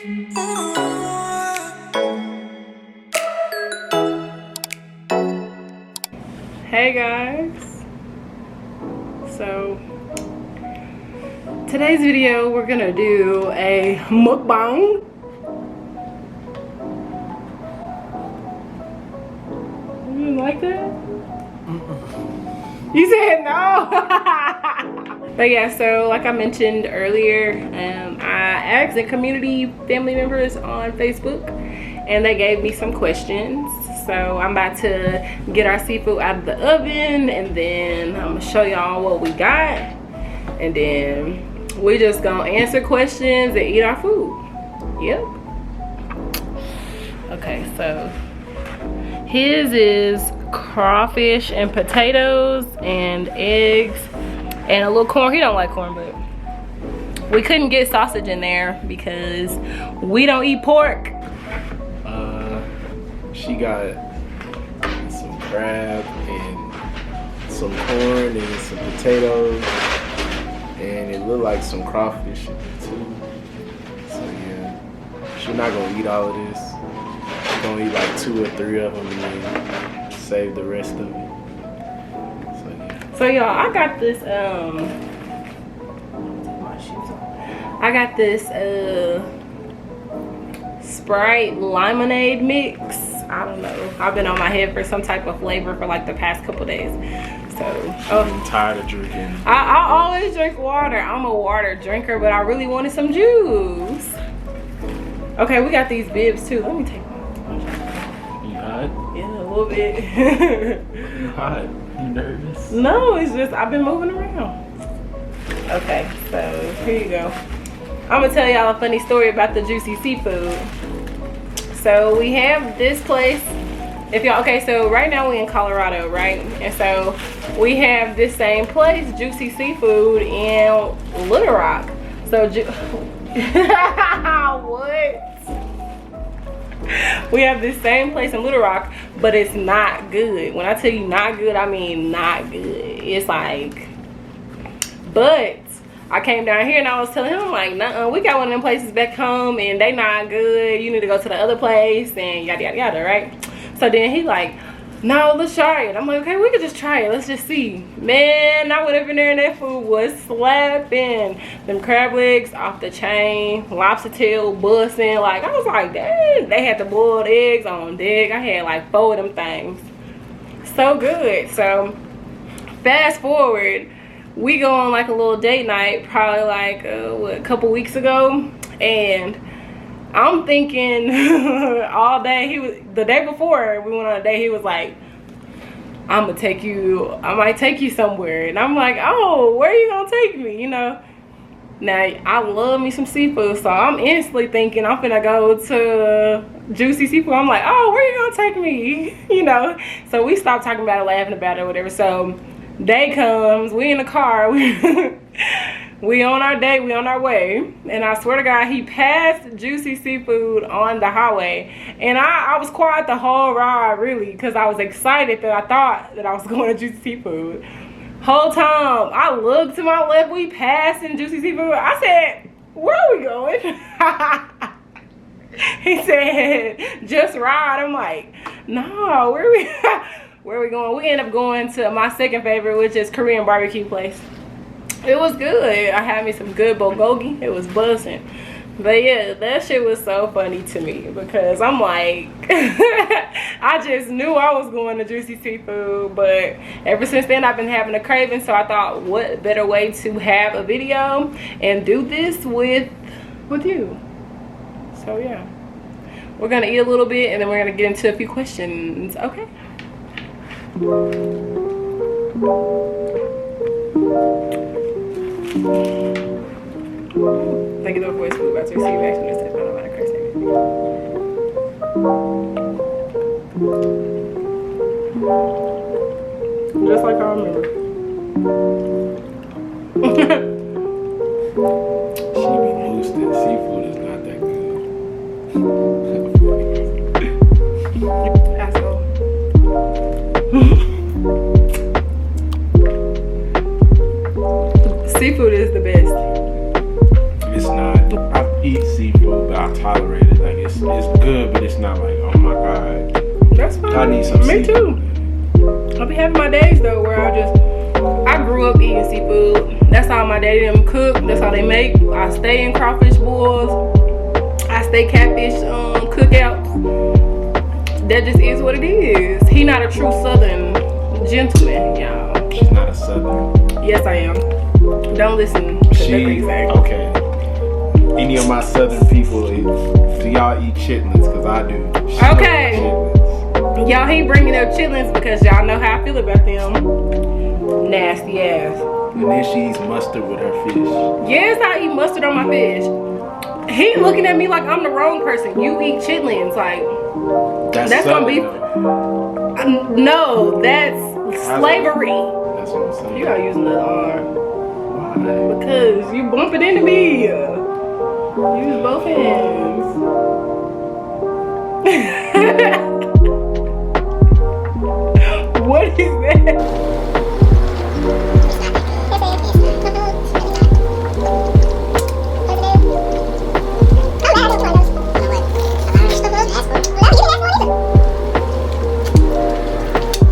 Hey guys, so today's video we're gonna do a mukbang. You didn't like that? You said no. But yeah, so like I mentioned earlier, I asked the community family members on Facebook and they gave me some questions. So I'm about to get our seafood out of the oven and then I'm gonna show y'all what we got. And then we just gonna answer questions and eat our food. Yep. Okay, so his is crawfish and potatoes and eggs and a little corn. He don't like corn, but we couldn't get sausage in there because we don't eat pork. She got some crab and some corn and some potatoes, and it looked like some crawfish in it too. So yeah, she's not gonna eat all of this. She's gonna eat like 2 or 3 of them and then save the rest of it. So yeah. So y'all, I got this Sprite lemonade mix. I don't know. I've been on my head for some type of flavor for like the past couple days. So I'm tired of drinking. I always drink water. I'm a water drinker, but I really wanted some juice. Okay, we got these bibs too. Let me take one. You hot? Yeah, a little bit. You hot? You nervous? No, it's just I've been moving around. Okay, so here you go. I'm gonna tell y'all a funny story about the juicy seafood. So we have this place. If y'all, okay, so right now we in Colorado, right? And so we have this same place, Juicy Seafood, in Little Rock. So what? We have this same place in Little Rock, but it's not good. When I tell you not good, I mean not good. It's like, but I came down here and I was telling him, like, nuh-uh, we got one of them places back home and they not good. You need to go to the other place and yada, yada, yada, right? So then he like, no, let's try it. I'm like, okay, we could just try it. Let's just see. Man, I went up in there and that food was slapping. Them crab legs off the chain, lobster tail busting. Like, I was like, dang. They had the boiled eggs on deck. I had like 4 of them things. So good. So fast forward, we go on like a little date night, probably like a couple weeks ago, and I'm thinking all day, the day before we went on a date, he was like, I might take you somewhere. And I'm like, oh, where are you gonna take me, you know? Now, I love me some seafood, so I'm instantly thinking I'm finna go to Juicy Seafood. I'm like, oh, where you gonna take me, you know? So we stopped talking about it, laughing about it, whatever. So day comes, we in the car, we on our date, we on our way, and I swear to God, he passed Juicy Seafood on the highway, and I was quiet the whole ride, really, because I was excited that I thought that I was going to Juicy Seafood. Whole time, I looked to my left, we passed in Juicy Seafood. I said, where are we going? He said, just ride. I'm like, no, where are we going? We end up going to my second favorite, which is Korean barbecue place. It was good. I had me some good bulgogi. It was buzzing. But yeah, that shit was so funny to me because I'm like, I just knew I was going to Juicy Seafood, but ever since then I've been having a craving, so I thought what better way to have a video and do this with you. So yeah, we're gonna eat a little bit and then we're gonna get into a few questions. Okay. Thank you though for his food about to receive action instead of about a crazy. Just like I remember. She be boosted. Seafood is not that good. Asshole. Seafood is the best. It's not. eat seafood, but I tolerate it. Like it's good, but it's not like, oh my god. That's fine. I need some Me seafood. too. I'll be having my days though where I grew up eating seafood. That's how my daddy them cook. That's how they make. I stay in crawfish boils. I stay catfish cookouts. That just is what it is. He not a true Southern gentleman, y'all. She's not a Southern. Yes, I am. Don't listen to She okay. Any of my Southern people, do y'all eat chitlins? Cause I do. She Okay. don't eat chitlins. Y'all ain't bringing up chitlins because y'all know how I feel about them. Nasty ass. And then she eats mustard with her fish. Yes, I eat mustard on my fish. He looking at me like I'm the wrong person. You eat chitlins, like that's gonna be. No, that's slavery. That's what I'm saying. You gotta use another arm Why? because you bumping into me. Use both hands. What is that?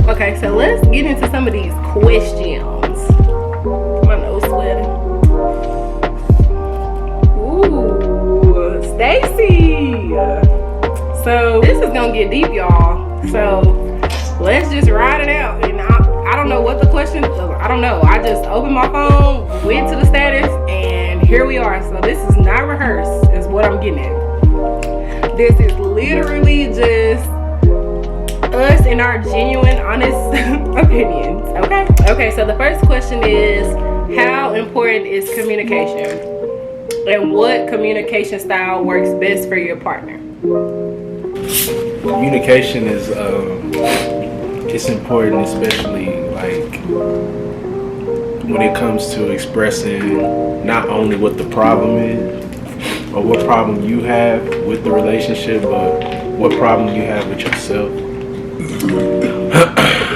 Okay, so let's get into some of these questions. My nose sweating. Ooh, Stacy. So this is gonna get deep, y'all. So let's just ride it out. And I don't know what the question. I don't know. I just opened my phone, went to the status, and here we are. So this is not rehearsed, is what I'm getting at. This is literally just us and our genuine, honest opinions. Okay, so the first question is, how important is communication? And what communication style works best for your partner? Communication is it's important, especially like when it comes to expressing not only what the problem is or what problem you have with the relationship, but what problem you have with yourself.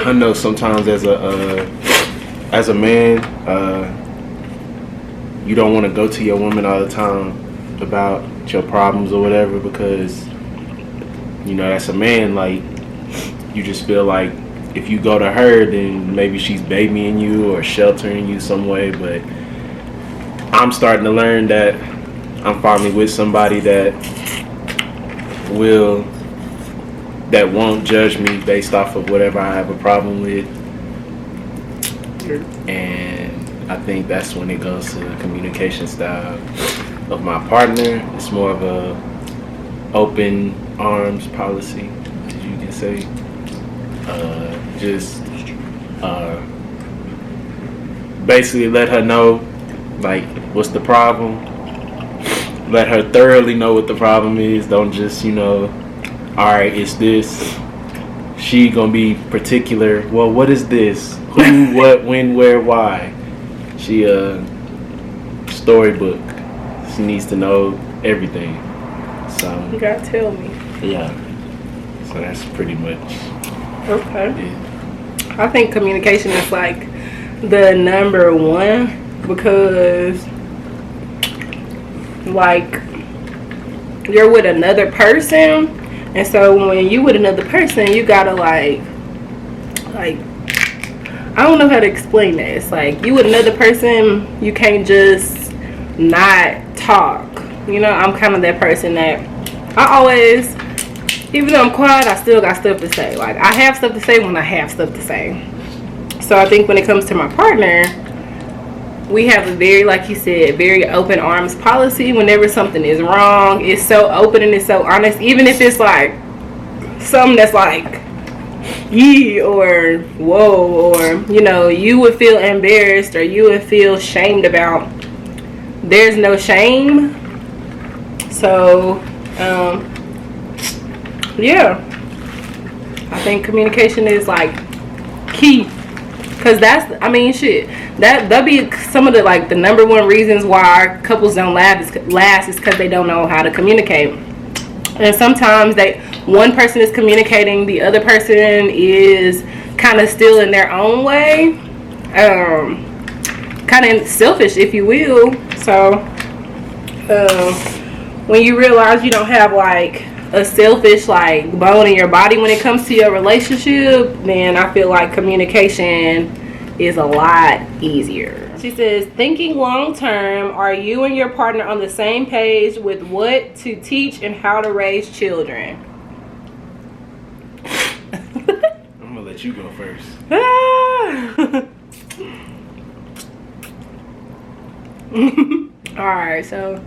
I know sometimes as a man, you don't want to go to your woman all the time about your problems or whatever, because you know that's a man. Like, you just feel like if you go to her, then maybe she's babying you or sheltering you some way. But I'm starting to learn that I'm finally with somebody that won't judge me based off of whatever I have a problem with. And I think that's when it goes to the communication style of my partner. It's more of a open arms policy, as you can say. Basically let her know like what's the problem. Let her thoroughly know what the problem is. Don't just, alright, it's this. She gonna be particular. Well, what is this? Who, what, when, where, why? She storybook. She needs to know everything. So You gotta tell me. yeah. So that's pretty much Okay. it. I think communication is like the number one, because like you're with another person, and so when you with another person, you gotta like I don't know how to explain that. It's like you with another person, you can't just not talk. I'm kind of that person that I always, even though I'm quiet, I still got stuff to say. Like, I have stuff to say when I have stuff to say. So I think when it comes to my partner, we have a very, like you said, very open arms policy. Whenever something is wrong, it's so open and it's so honest. Even if it's like something that's like, yee, or whoa, or, you would feel embarrassed or you would feel shamed about. There's no shame. So, yeah, I think communication is like key, because that'll be some of the like the number one reasons why couples don't last is because they don't know how to communicate. And sometimes one person is communicating, the other person is kind of still in their own way, kind of selfish, if you will. So when you realize you don't have like a selfish like bone in your body when it comes to your relationship, then I feel like communication is a lot easier. She says, thinking long term, are you and your partner on the same page with what to teach and how to raise children? I'm gonna let you go first. Alright, so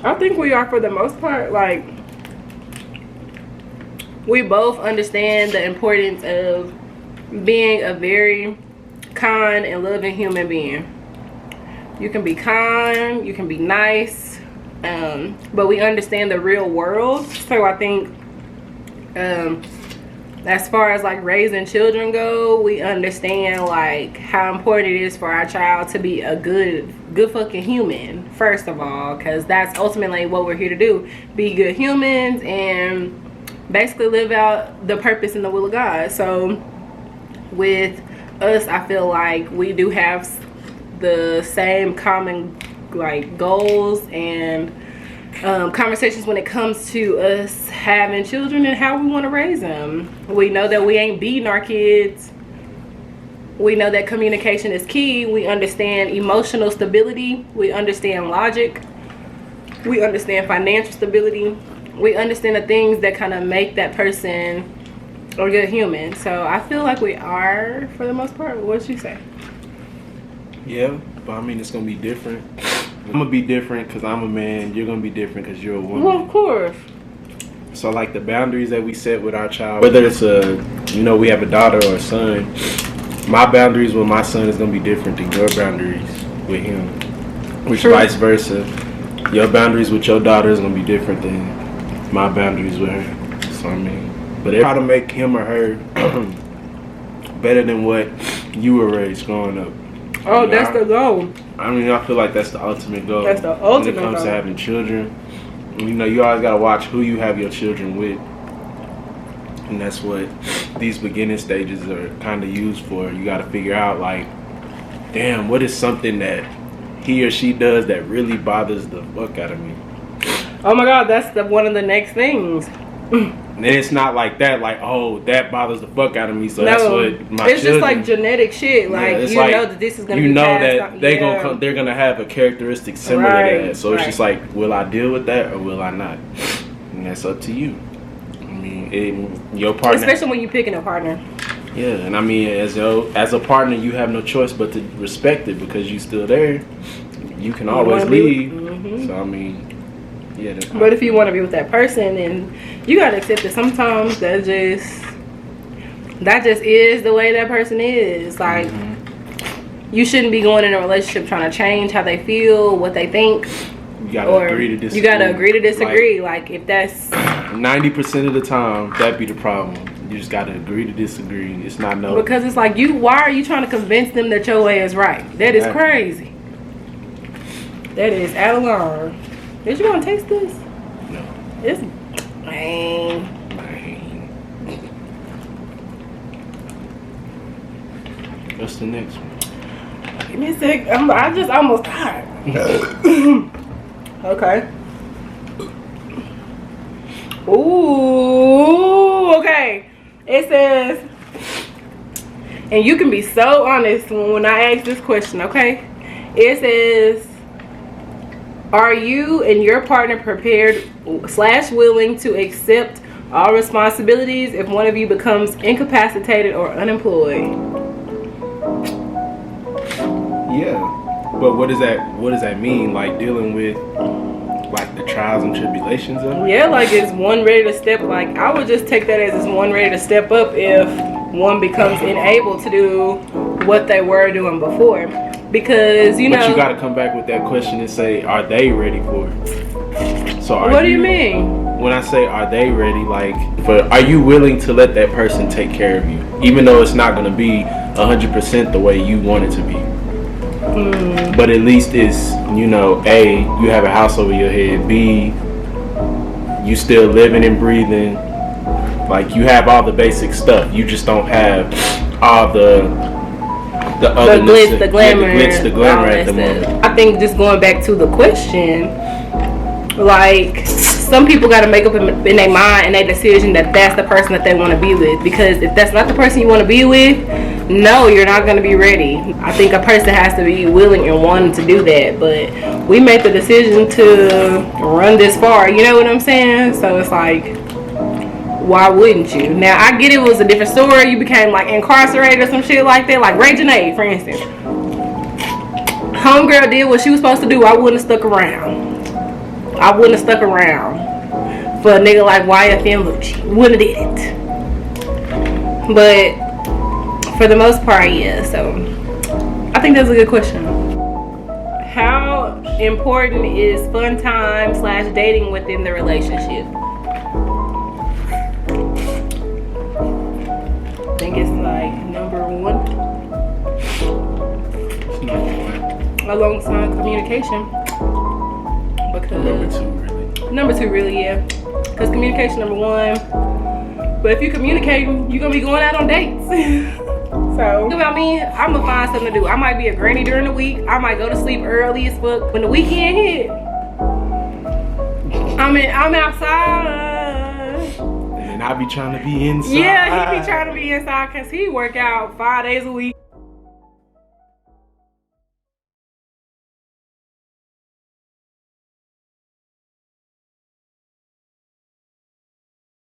I think we are, for the most part, like, we both understand the importance of being a very kind and loving human being. You can be kind, you can be nice, but we understand the real world. So I think as far as like raising children go, we understand like how important it is for our child to be a good fucking human, first of all, because that's ultimately what we're here to do, be good humans and basically live out the purpose and the will of God. So with us, I feel like we do have the same common like goals and conversations when it comes to us having children and how we want to raise them. We know that we ain't beating our kids. We know that communication is key. We understand emotional stability. We understand logic. We understand financial stability. We understand the things that kind of make that person a good human. So I feel like we are, for the most part. What'd you say? Yeah, but I mean, it's gonna be different. I'm gonna be different because I'm a man. You're gonna be different because you're a woman. Well, of course. So like the boundaries that we set with our child, whether it's we have a daughter or a son, my boundaries with my son is gonna be different than your boundaries with him, which vice versa. Your boundaries with your daughter is gonna be different than my boundaries with her. So I mean, but try to make him or her better than what you were raised growing up. Oh, that's the goal. I mean, I feel like that's the ultimate goal. That's the ultimate goal. When it comes to having children. You know, you always gotta watch who you have your children with. And that's what these beginning stages are kind of used for. You got to figure out, like, damn, what is something that he or she does that really bothers the fuck out of me? Oh my God, that's one of the next things. And it's not like that, like, oh, that bothers the fuck out of me, so no, that's what my it's just like genetic shit. Like, yeah, you like, know that this is gonna be that they're gonna have a characteristic similar to that. So it's just like, will I deal with that or will I not? And that's up to you. I mean, your partner, especially when you're picking a partner. Yeah, and I mean, as a partner, you have no choice but to respect it because you still there. You can always leave. So I mean, yeah. But if you want to be with that person, then you gotta accept that sometimes that just is the way that person is. Like, you shouldn't be going in a relationship trying to change how they feel, what they think. You gotta agree to disagree. You gotta agree to disagree. Like if that's 90% of the time, that'd be the problem. You just gotta agree to disagree. It's not no. Because it's like, why are you trying to convince them that your way is right? That is crazy. That is out of line. Did you want to taste this? No. It's man. What's the next one? Give me a sec. I just almost died. Okay. Ooh, okay. It says, and you can be so honest when I ask this question, okay? It says, are you and your partner prepared/willing to accept all responsibilities if one of you becomes incapacitated or unemployed? Yeah, but what does that mean? Like dealing with like the trials and tribulations of it? Yeah, like is one ready to step? Like I would just take that as one ready to step up if one becomes unable to do what they were doing before. Because but you got to come back with that question and say, are they ready for it? So what do you mean? When I say are they ready, like, are you willing to let that person take care of you, even though it's not going to be 100% the way you want it to be? But at least it's, A, you have a house over your head. B, you still living and breathing. Like, you have all the basic stuff. You just don't have all the The otherness, the glamour, the glitz, the glamour all at the that moment. stuff. I think just going back to the question, like some people got to make up in their mind and their decision that that's the person that they want to be with. Because if that's not the person you want to be with, no, you're not going to be ready. I think a person has to be willing and wanting to do that. But we made the decision to run this far. You know what I'm saying? So it's like, why wouldn't you? Now I get it was a different story. You became like incarcerated or some shit like that. Like Ray Janae, for instance. Homegirl did what she was supposed to do. I wouldn't have stuck around. I wouldn't have stuck around for a nigga like YFN Lucci. Wouldn't have did it. But for the most part, yeah. So I think that's a good question. How important is fun time / dating within the relationship? I think it's like number one. Alongside communication. Because number two really, yeah. Because communication number one. But if you communicating, you're gonna be going out on dates. So about me, I'm gonna find something to do. I might be a granny during the week. I might go to sleep early as fuck. When the weekend hit, I'm outside. And I be trying to be inside. Yeah, he be trying to be inside because he work out 5 days a week.